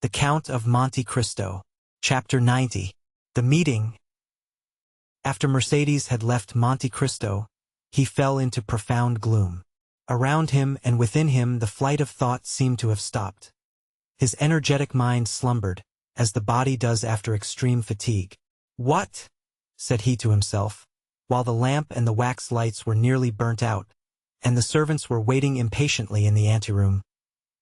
The Count of Monte Cristo. Chapter 90. The Meeting. After Mercedes had left Monte Cristo, he fell into profound gloom. Around him and within him the flight of thought seemed to have stopped. His energetic mind slumbered, as the body does after extreme fatigue. "What?" said he to himself, while the lamp and the wax lights were nearly burnt out, and the servants were waiting impatiently in the anteroom.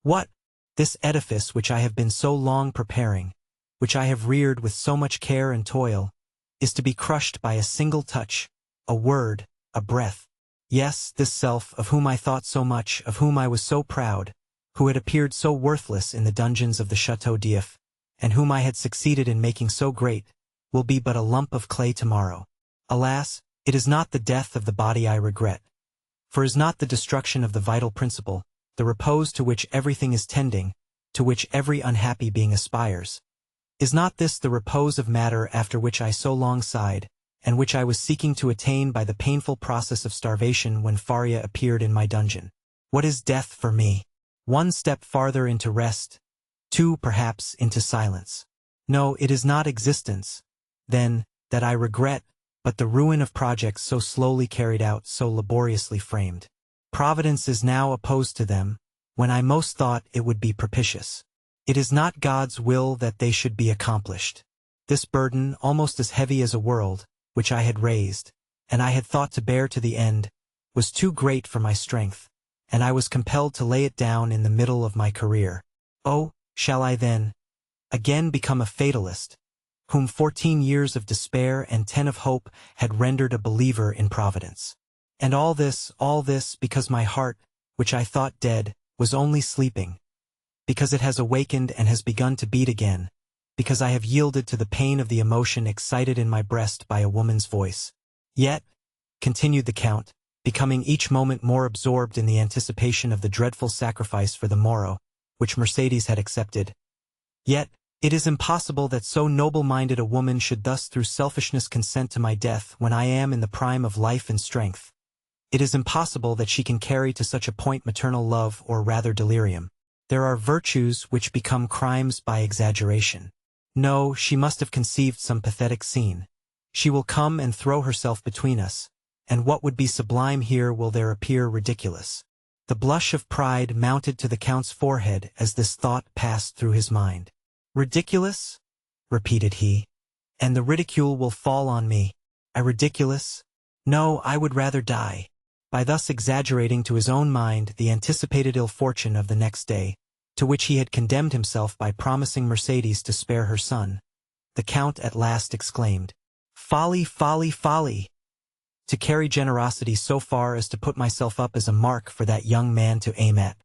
"What? This edifice which I have been so long preparing, which I have reared with so much care and toil, is to be crushed by a single touch, a word, a breath. Yes, this self, of whom I thought so much, of whom I was so proud, who had appeared so worthless in the dungeons of the Château d'If, and whom I had succeeded in making so great, will be but a lump of clay tomorrow. Alas, it is not the death of the body I regret, for is not the destruction of the vital principle, the repose to which everything is tending, to which every unhappy being aspires. Is not this the repose of matter after which I so long sighed, and which I was seeking to attain by the painful process of starvation when Faria appeared in my dungeon? What is death for me? One step farther into rest, two perhaps into silence. No, it is not existence, then, that I regret, but the ruin of projects so slowly carried out, so laboriously framed. Providence is now opposed to them, when I most thought it would be propitious. It is not God's will that they should be accomplished. This burden, almost as heavy as a world, which I had raised, and I had thought to bear to the end, was too great for my strength, and I was compelled to lay it down in the middle of my career. Oh, shall I then again become a fatalist, whom 14 years of despair and 10 of hope had rendered a believer in Providence? And all this because my heart, which I thought dead, was only sleeping, because it has awakened and has begun to beat again, because I have yielded to the pain of the emotion excited in my breast by a woman's voice. Yet, continued the Count, becoming each moment more absorbed in the anticipation of the dreadful sacrifice for the morrow, which Mercedes had accepted, yet, it is impossible that so noble-minded a woman should thus through selfishness consent to my death when I am in the prime of life and strength. It is impossible that she can carry to such a point maternal love, or rather delirium. There are virtues which become crimes by exaggeration. No, she must have conceived some pathetic scene. She will come and throw herself between us, and what would be sublime here will there appear ridiculous. The blush of pride mounted to the Count's forehead as this thought passed through his mind. "Ridiculous?" repeated he. "And the ridicule will fall on me. I ridiculous? No, I would rather die." By thus exaggerating to his own mind the anticipated ill fortune of the next day, to which he had condemned himself by promising Mercedes to spare her son, the Count at last exclaimed, "Folly, folly, folly! To carry generosity so far as to put myself up as a mark for that young man to aim at.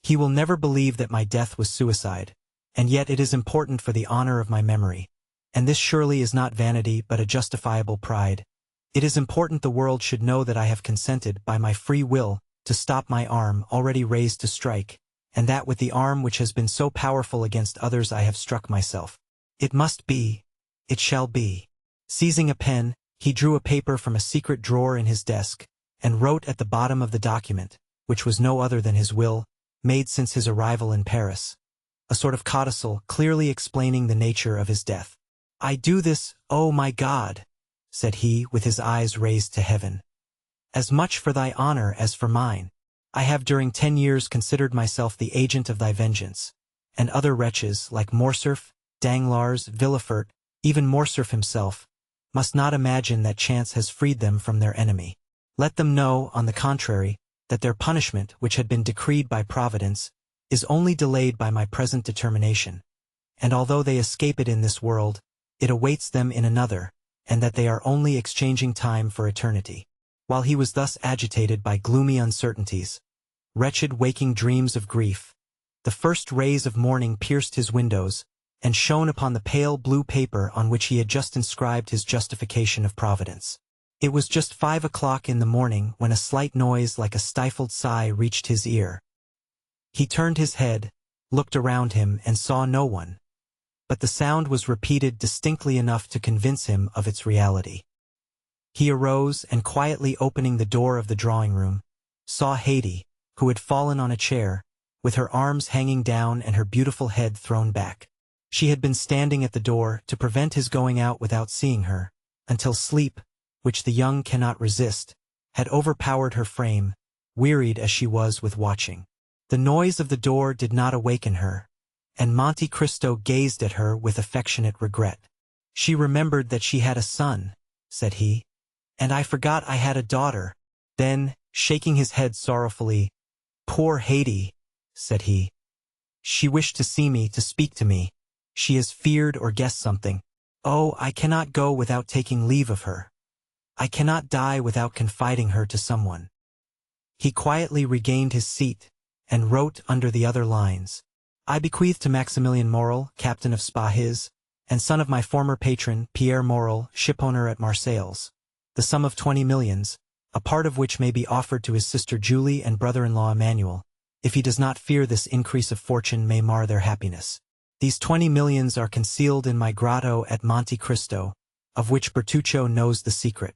He will never believe that my death was suicide, and yet it is important for the honor of my memory, and this surely is not vanity but a justifiable pride. It is important the world should know that I have consented, by my free will, to stop my arm already raised to strike, and that with the arm which has been so powerful against others I have struck myself. It must be. It shall be." Seizing a pen, he drew a paper from a secret drawer in his desk, and wrote at the bottom of the document, which was no other than his will, made since his arrival in Paris, a sort of codicil clearly explaining the nature of his death. "I do this, oh my God," said he, with his eyes raised to heaven, "as much for thy honor as for mine. I have during 10 years considered myself the agent of thy vengeance, and other wretches, like Morcerf, Danglars, Villefort, even Morcerf himself, must not imagine that chance has freed them from their enemy. Let them know, on the contrary, that their punishment, which had been decreed by Providence, is only delayed by my present determination, and although they escape it in this world, it awaits them in another, and that they are only exchanging time for eternity." While he was thus agitated by gloomy uncertainties, wretched waking dreams of grief, the first rays of morning pierced his windows, and shone upon the pale blue paper on which he had just inscribed his justification of Providence. It was just 5 o'clock in the morning when a slight noise like a stifled sigh reached his ear. He turned his head, looked around him, and saw no one, but the sound was repeated distinctly enough to convince him of its reality. He arose and, quietly opening the door of the drawing-room, saw Haydée, who had fallen on a chair, with her arms hanging down and her beautiful head thrown back. She had been standing at the door to prevent his going out without seeing her, until sleep, which the young cannot resist, had overpowered her frame, wearied as she was with watching. The noise of the door did not awaken her, and Monte Cristo gazed at her with affectionate regret. "She remembered that she had a son," said he, "and I forgot I had a daughter." Then, shaking his head sorrowfully, "Poor Haydée," said he. "She wished to see me, to speak to me. She has feared or guessed something. Oh, I cannot go without taking leave of her. I cannot die without confiding her to someone." He quietly regained his seat, and wrote under the other lines, "I bequeath to Maximilien Morel, captain of Spa-His, and son of my former patron, Pierre Morel, shipowner at Marseilles, the sum of 20 millions, a part of which may be offered to his sister Julie and brother-in-law Emmanuel, if he does not fear this increase of fortune may mar their happiness. These 20 millions are concealed in my grotto at Monte Cristo, of which Bertuccio knows the secret.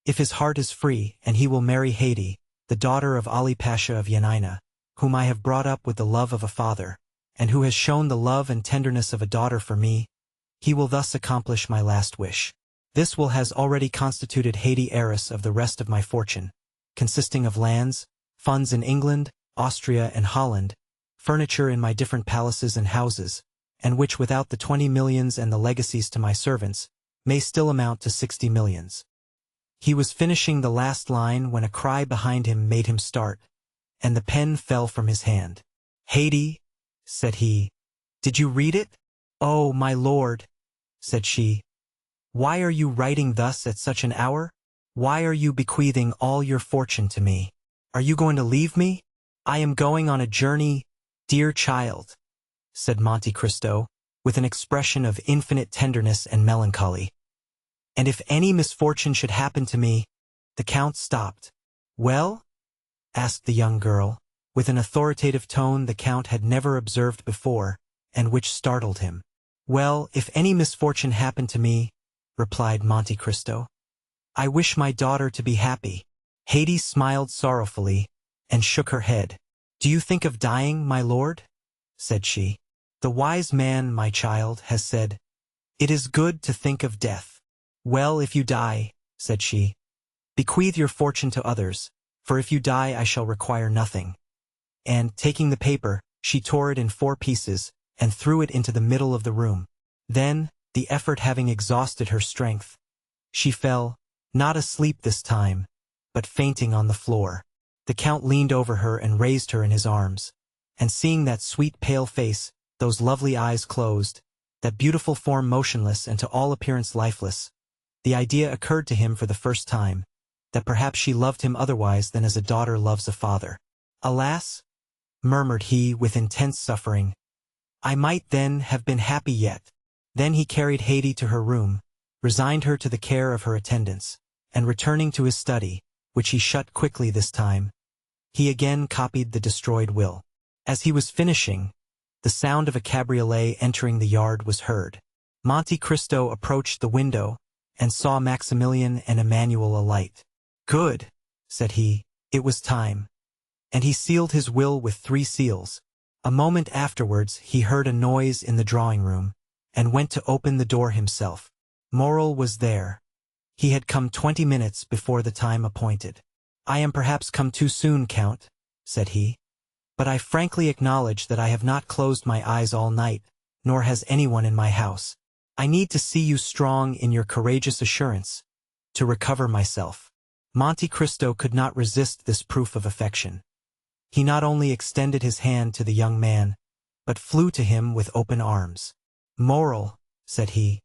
If his heart is free, and he will marry Haydée, the daughter of Ali Pasha of Yanina, whom I have brought up with the love of a father, and who has shown the love and tenderness of a daughter for me, he will thus accomplish my last wish. This will has already constituted Haydée heiress of the rest of my fortune, consisting of lands, funds in England, Austria and Holland, furniture in my different palaces and houses, and which without the 20 millions and the legacies to my servants, may still amount to 60 millions. He was finishing the last line when a cry behind him made him start, and the pen fell from his hand. "Haydée," said he, "did you read it?" "Oh, my lord," said she, "why are you writing thus at such an hour? Why are you bequeathing all your fortune to me? Are you going to leave me?" "I am going on a journey, dear child," said Monte Cristo, with an expression of infinite tenderness and melancholy. "And if any misfortune should happen to me—" The count stopped. "Well?" asked the young girl, with an authoritative tone the count had never observed before, and which startled him. "Well, if any misfortune happened to me," replied Monte Cristo, "I wish my daughter to be happy." Haydée smiled sorrowfully, and shook her head. "Do you think of dying, my lord?" said she. "The wise man, my child, has said, 'It is good to think of death.'" "Well, if you die," said she, "bequeath your fortune to others, for if you die I shall require nothing." And, taking the paper, she tore it in 4 pieces, and threw it into the middle of the room. Then, the effort having exhausted her strength, she fell, not asleep this time, but fainting on the floor. The count leaned over her and raised her in his arms, and seeing that sweet pale face, those lovely eyes closed, that beautiful form motionless and to all appearance lifeless, the idea occurred to him for the first time, that perhaps she loved him otherwise than as a daughter loves a father. "Alas," murmured he with intense suffering, "I might then have been happy yet." Then he carried Haydée to her room, resigned her to the care of her attendants, and returning to his study, which he shut quickly this time, he again copied the destroyed will. As he was finishing, the sound of a cabriolet entering the yard was heard. Monte Cristo approached the window, and saw Maximilien and Emmanuel alight. "Good," said he, "it was time." And he sealed his will with 3 seals. A moment afterwards he heard a noise in the drawing-room, and went to open the door himself. Morel was there. He had come 20 minutes before the time appointed. "I am perhaps come too soon, Count," said he, "but I frankly acknowledge that I have not closed my eyes all night, nor has anyone in my house. I need to see you strong in your courageous assurance, to recover myself." Monte Cristo could not resist this proof of affection. He not only extended his hand to the young man, but flew to him with open arms. "Morel," said he,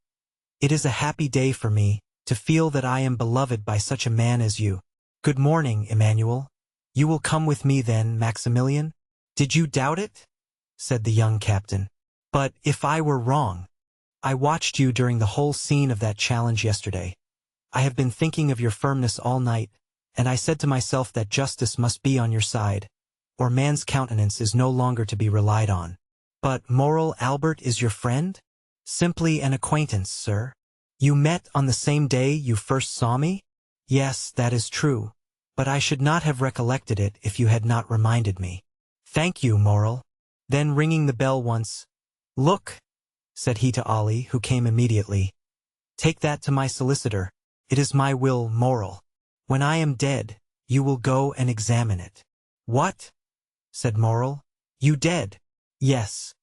"it is a happy day for me, to feel that I am beloved by such a man as you. Good morning, Emmanuel. You will come with me then, Maximilien?" "Did you doubt it?" said the young captain. "But if I were wrong? I watched you during the whole scene of that challenge yesterday. I have been thinking of your firmness all night, and I said to myself that justice must be on your side, or man's countenance is no longer to be relied on." "But Morel Albert is your friend?" "Simply an acquaintance, sir." "You met on the same day you first saw me?" "Yes, that is true, but I should not have recollected it if you had not reminded me." Thank you, Moral. Then ringing the bell once, "Look," said he to Ollie, who came immediately. "Take that to my solicitor. It is my will, Moral. When I am dead, you will go and examine it." "What?" said Moral. "You dead?" "Yes.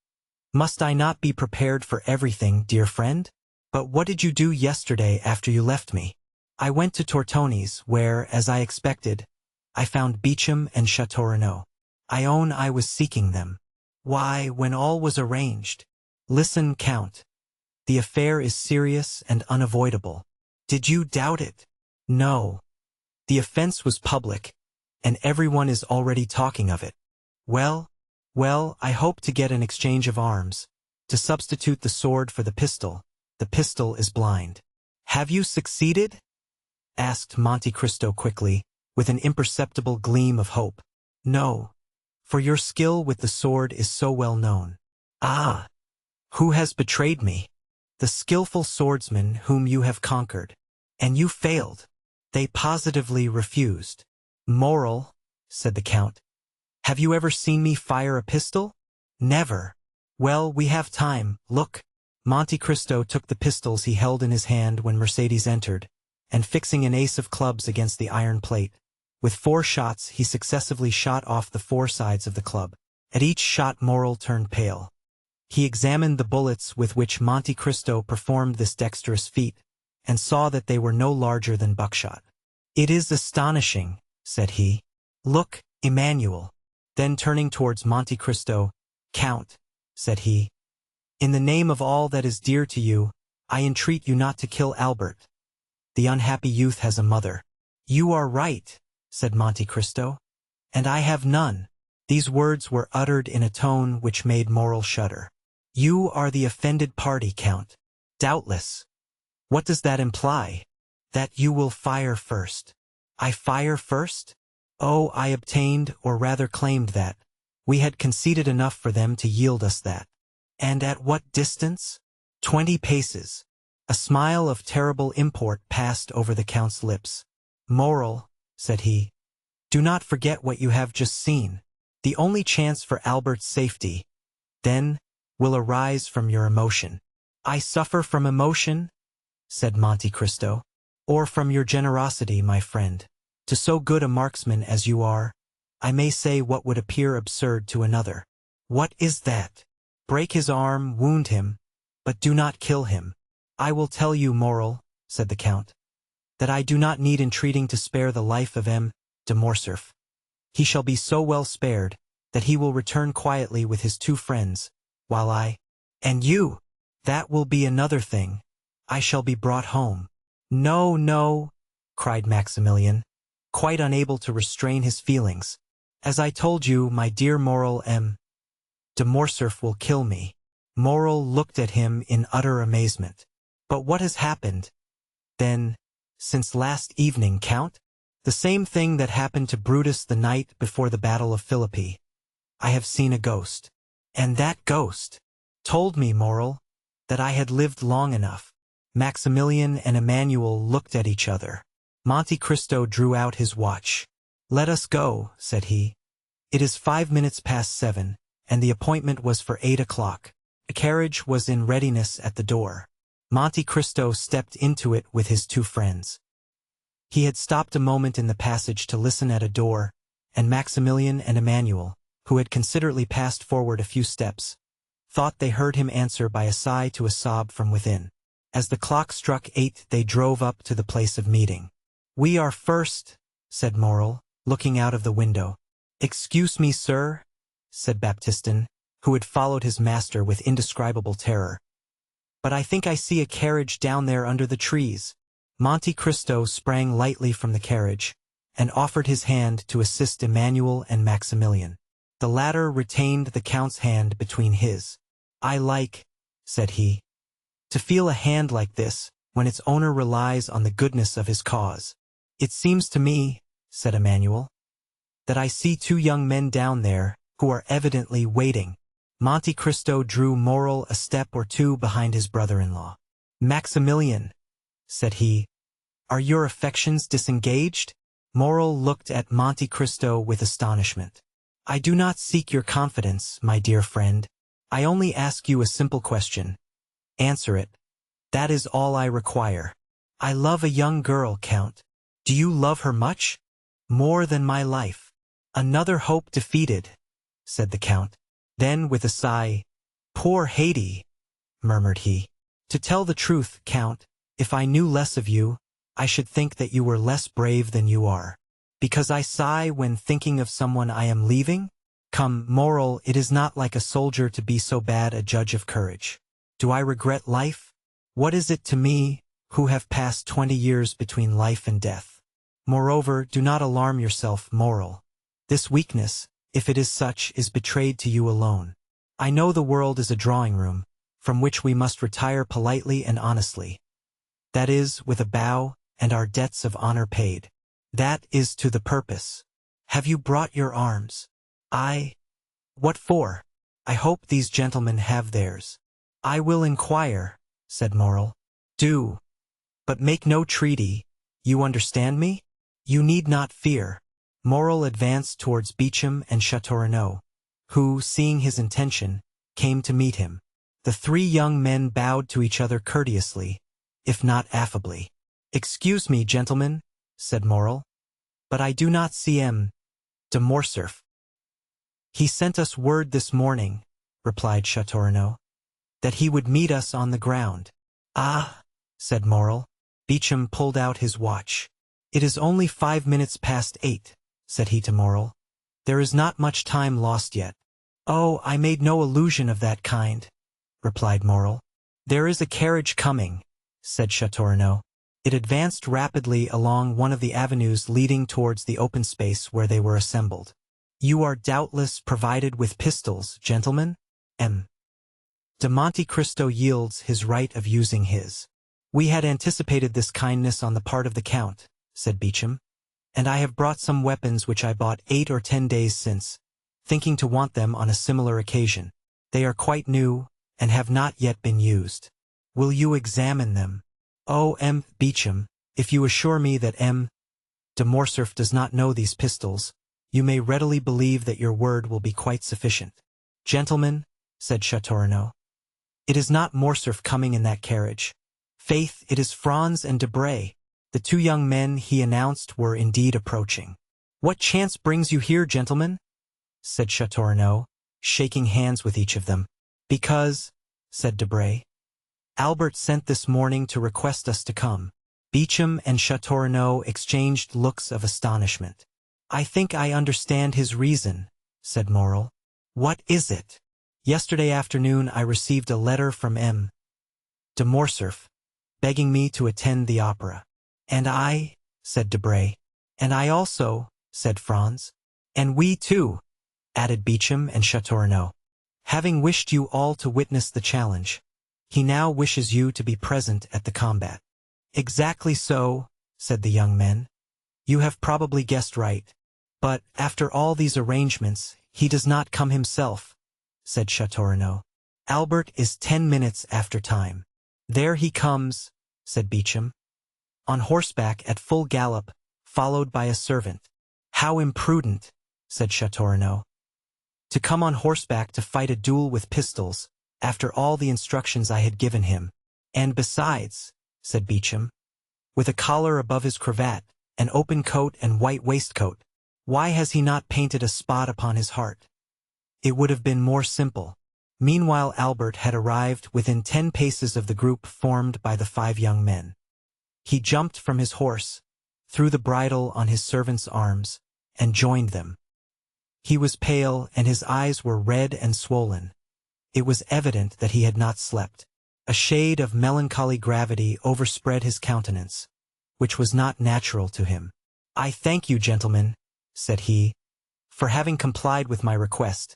Must I not be prepared for everything, dear friend? But what did you do yesterday after you left me?" "I went to Tortoni's, where, as I expected, I found Beecham and Chateau Renaud. I own I was seeking them. Why, when all was arranged—" "Listen, Count. The affair is serious and unavoidable. Did you doubt it?" "No. The offense was public, and everyone is already talking of it. Well, I hope to get an exchange of arms, to substitute the sword for the pistol. The pistol is blind." "Have you succeeded?" asked Monte Cristo quickly, with an imperceptible gleam of hope. "No, for your skill with the sword is so well known." "Ah! Who has betrayed me?" "The skillful swordsman whom you have conquered." "And you failed?" "They positively refused." "Moral," said the Count, "have you ever seen me fire a pistol?" "Never." "Well, we have time. Look." Monte Cristo took the pistols he held in his hand when Mercedes entered, and fixing an ace of clubs against the iron plate, with 4 shots he successively shot off the 4 sides of the club. At each shot Moral turned pale. He examined the bullets with which Monte Cristo performed this dexterous feat, and saw that they were no larger than buckshot. "It is astonishing," said he. "Look, Emmanuel." Then turning towards Monte Cristo, "Count," said he, "in the name of all that is dear to you, I entreat you not to kill Albert. The unhappy youth has a mother." "You are right," said Monte Cristo, "and I have none." These words were uttered in a tone which made Moral shudder. "You are the offended party, Count." "Doubtless. What does that imply?" "That you will fire first." "I fire first?" "Oh, I obtained, or rather claimed that. We had conceded enough for them to yield us that." "And at what distance?" 20 paces. A smile of terrible import passed over the Count's lips. "Moral," said he, "do not forget what you have just seen. The only chance for Albert's safety, then, will arise from your emotion." "I suffer from emotion?" said Monte Cristo. "Or from your generosity, my friend. To so good a marksman as you are, I may say what would appear absurd to another." "What is that?" "Break his arm, wound him, but do not kill him." "I will tell you, Moral," said the Count, "that I do not need entreating to spare the life of M. de Morcerf. He shall be so well spared that he will return quietly with his 2 friends, while I— "And you?" "That will be another thing. I shall be brought home." "No, no," cried Maximilian, quite unable to restrain his feelings. "As I told you, my dear Moral, M. de Morcerf will kill me." Moral looked at him in utter amazement. "But what has happened, then, since last evening, Count?" "The same thing that happened to Brutus the night before the Battle of Philippi. I have seen a ghost." "And that ghost told me, Moral, that I had lived long enough." Maximilian and Emmanuel looked at each other. Monte Cristo drew out his watch. "Let us go," said he. "It is 5 minutes past 7, and the appointment was for 8 o'clock. A carriage was in readiness at the door." Monte Cristo stepped into it with his 2 friends. He had stopped a moment in the passage to listen at a door, and Maximilian and Emmanuel, who had considerately passed forward a few steps, thought they heard him answer by a sigh to a sob from within. As the clock struck 8, they drove up to the place of meeting. "We are first," said Moral, looking out of the window. "Excuse me, sir," said Baptistin, who had followed his master with indescribable terror, "but I think I see a carriage down there under the trees." Monte Cristo sprang lightly from the carriage, and offered his hand to assist Emmanuel and Maximilian. The latter retained the Count's hand between his. "I like," said he, "to feel a hand like this, when its owner relies on the goodness of his cause." "It seems to me," said Emmanuel, "that I see 2 young men down there, who are evidently waiting." Monte Cristo drew Moral a step or 2 behind his brother-in-law. "Maximilian," said he, "are your affections disengaged?" Moral looked at Monte Cristo with astonishment. I do not seek your confidence, my dear friend. I only ask you a simple question. Answer it. That is all I require. I love a young girl, Count. Do you love her much? More than my life. Another hope defeated, said the Count. Then, with a sigh, Poor Haiti, murmured he. To tell the truth, Count, if I knew less of you, I should think that you were less brave than you are. Because I sigh when thinking of someone I am leaving? Come, moral, it is not like a soldier to be so bad a judge of courage. Do I regret life? What is it to me, who have passed 20 years between life and death? Moreover, do not alarm yourself, moral. This weakness, if it is such, is betrayed to you alone. I know the world is a drawing room, from which we must retire politely and honestly. That is, with a bow, and our debts of honor paid. That is to the purpose. Have you brought your arms? What for? I hope these gentlemen have theirs. I will inquire, said Moral. Do. But make no treaty. You understand me? You need not fear. Moral advanced towards Bedtime and Châteaurenaud, who, seeing his intention, came to meet him. The three young men bowed to each other courteously, if not affably. Excuse me, gentlemen, said Moral, but I do not see M. de Morcerf. He sent us word this morning, replied Châteaurenaud, that he would meet us on the ground. Ah, said Moral. Bedtime pulled out his watch. It is only 5 minutes past 8, said he to Moral. There is not much time lost yet. Oh, I made no illusion of that kind, replied Moral. There is a carriage coming, said Châteaurenaud. It advanced rapidly along one of the avenues leading towards the open space where they were assembled. You are doubtless provided with pistols, gentlemen? M. de Monte Cristo yields his right of using his. We had anticipated this kindness on the part of the Count, said Bedtime, and I have brought some weapons which I bought 8 or 10 days since, thinking to want them on a similar occasion. They are quite new, and have not yet been used. Will you examine them? Oh, M. Bedtime, if you assure me that M. de Morcerf does not know these pistols, you may readily believe that your word will be quite sufficient. Gentlemen, said Châteaurenaud, it is not Morcerf coming in that carriage. Faith, it is Franz and Debray. The two young men he announced were indeed approaching. What chance brings you here, gentlemen? Said Châteaurenaud, shaking hands with each of them. Because, said Debray, Albert sent this morning to request us to come. Bedtime and Châteaurenaud exchanged looks of astonishment. I think I understand his reason, said Moral. What is it? Yesterday afternoon I received a letter from M. de Morcerf, begging me to attend the opera. And I, said Debray. And I also, said Franz. And we too, added Bedtime and Châteaurenaud. Having wished you all to witness the challenge, he now wishes you to be present at the combat. Exactly so, said the young men. You have probably guessed right. But, after all these arrangements, he does not come himself, said Châteaurenaud. Albert is 10 minutes after time. There he comes, said Bedtime. On horseback at full gallop, followed by a servant. How imprudent, said Châteaurenaud. To come on horseback to fight a duel with pistols, after all the instructions I had given him. And besides, said Bedtime, with a collar above his cravat, an open coat and white waistcoat, why has he not painted a spot upon his heart? It would have been more simple. Meanwhile Albert had arrived within 10 paces of the group formed by the 5 young men. He jumped from his horse, threw the bridle on his servant's arms, and joined them. He was pale, and his eyes were red and swollen. It was evident that he had not slept. A shade of melancholy gravity overspread his countenance, which was not natural to him. I thank you, gentlemen, said he, for having complied with my request.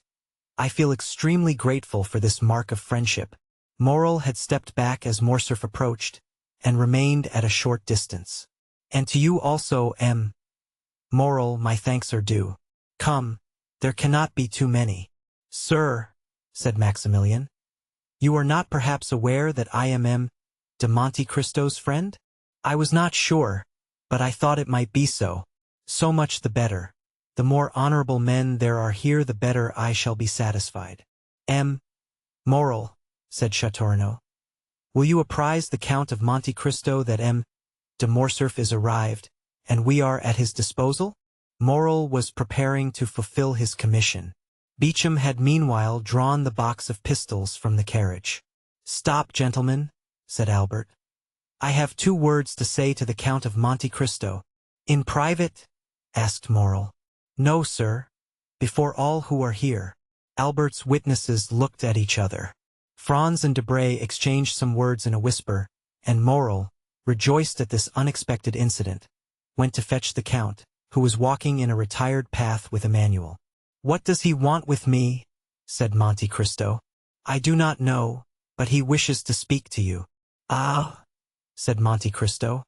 I feel extremely grateful for this mark of friendship. Moral had stepped back as Morcerf approached, and remained at a short distance. And to you also, M. Moral, my thanks are due. Come, there cannot be too many. Sir, said Maximilian, you are not perhaps aware that I am M. de Monte Cristo's friend? I was not sure, but I thought it might be so. So much the better. The more honorable men there are here, the better I shall be satisfied. Moral, said Châteaurenaud. Will you apprise the Count of Monte Cristo that de Morcerf is arrived, and we are at his disposal? Morel was preparing to fulfill his commission. Beauchamp had meanwhile drawn the box of pistols from the carriage. Stop, gentlemen, said Albert. I have 2 words to say to the Count of Monte Cristo. In private? Asked Morel. No, sir. Before all who are here. Albert's witnesses looked at each other. Franz and Debray exchanged some words in a whisper, and Morel, rejoiced at this unexpected incident, went to fetch the Count, who was walking in a retired path with Emmanuel. What does he want with me? Said Monte Cristo. I do not know, but he wishes to speak to you. Ah, said Monte Cristo.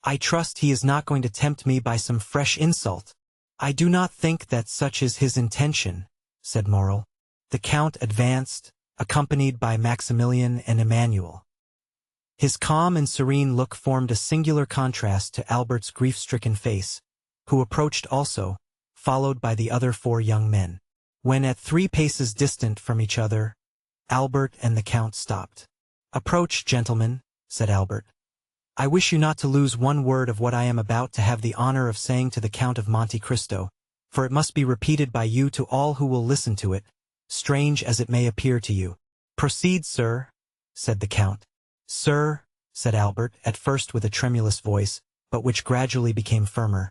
I trust he is not going to tempt me by some fresh insult. I do not think that such is his intention, said Morel. The Count advanced, accompanied by Maximilian and Emmanuel. His calm and serene look formed a singular contrast to Albert's grief-stricken face, who approached also, followed by the other 4 young men. When at 3 paces distant from each other, Albert and the Count stopped. Approach, gentlemen, said Albert. I wish you not to lose one word of what I am about to have the honor of saying to the Count of Monte Cristo, for it must be repeated by you to all who will listen to it, strange as it may appear to you. Proceed, sir, said the Count. Sir, said Albert, at first with a tremulous voice, but which gradually became firmer.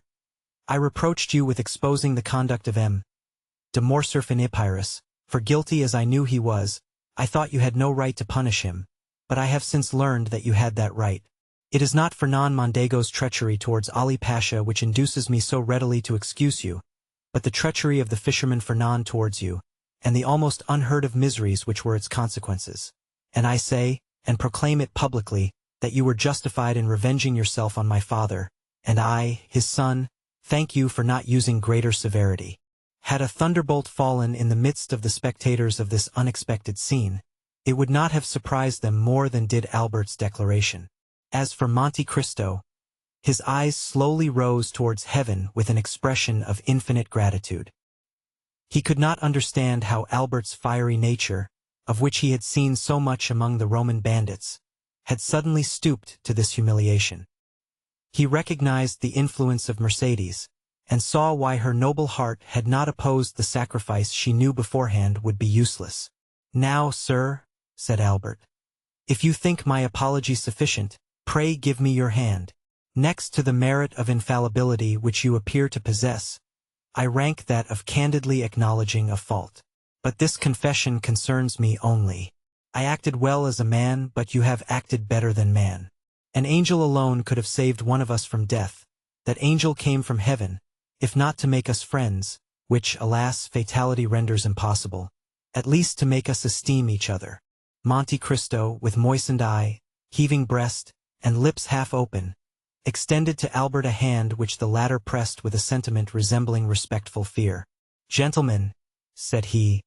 I reproached you with exposing the conduct of de Morcerf in Epirus, for guilty as I knew he was, I thought you had no right to punish him, but I have since learned that you had that right. It is not Fernand Mondego's treachery towards Ali Pasha which induces me so readily to excuse you, but the treachery of the fisherman Fernand towards you, and the almost unheard-of miseries which were its consequences. And I say, and proclaim it publicly, that you were justified in revenging yourself on my father, and I, his son, thank you for not using greater severity. Had a thunderbolt fallen in the midst of the spectators of this unexpected scene, it would not have surprised them more than did Albert's declaration. As for Monte Cristo, his eyes slowly rose towards heaven with an expression of infinite gratitude. He could not understand how Albert's fiery nature, of which he had seen so much among the Roman bandits, had suddenly stooped to this humiliation. He recognized the influence of Mercedes, and saw why her noble heart had not opposed the sacrifice she knew beforehand would be useless. Now, sir, said Albert, if you think my apology sufficient, pray give me your hand. Next to the merit of infallibility which you appear to possess, I rank that of candidly acknowledging a fault. But this confession concerns me only. I acted well as a man, but you have acted better than man. An angel alone could have saved one of us from death. That angel came from heaven, if not to make us friends, which, alas, fatality renders impossible, at least to make us esteem each other. Monte Cristo, with moistened eye, heaving breast, and lips half open, extended to Albert a hand which the latter pressed with a sentiment resembling respectful fear. Gentlemen, said he,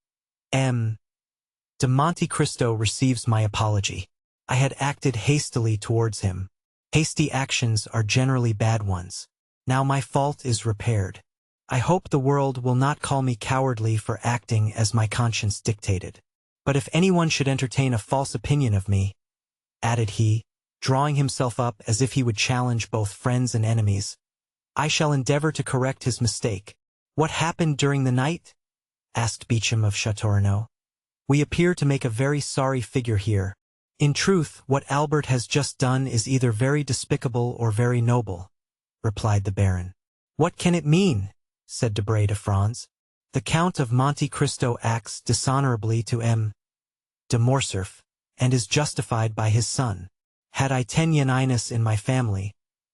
de Monte Cristo receives my apology. I had acted hastily towards him. Hasty actions are generally bad ones. Now my fault is repaired. I hope the world will not call me cowardly for acting as my conscience dictated. But if anyone should entertain a false opinion of me, added he, drawing himself up as if he would challenge both friends and enemies, I shall endeavor to correct his mistake. What happened during the night? Asked Beauchamp of Châteaurenaud. We appear to make a very sorry figure here. In truth, what Albert has just done is either very despicable or very noble, replied the Baron. What can it mean? Said Debray to Franz. The Count of Monte Cristo acts dishonorably to de Morcerf, and is justified by his son. Had I 10 Yaninus in my family,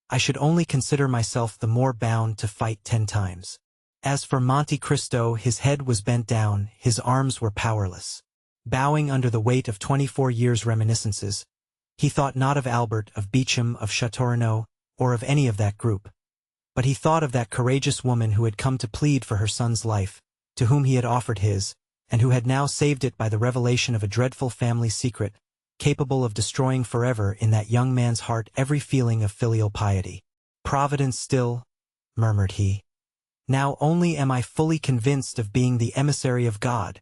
I should only consider myself the more bound to fight 10 times. As for Monte Cristo, his head was bent down, his arms were powerless. Bowing under the weight of 24 years' reminiscences, he thought not of Albert, of Beauchamp, of Châteaurenaud, or of any of that group. But he thought of that courageous woman who had come to plead for her son's life, to whom he had offered his, and who had now saved it by the revelation of a dreadful family secret, capable of destroying forever in that young man's heart every feeling of filial piety. Providence still, murmured he. Now only am I fully convinced of being the emissary of God,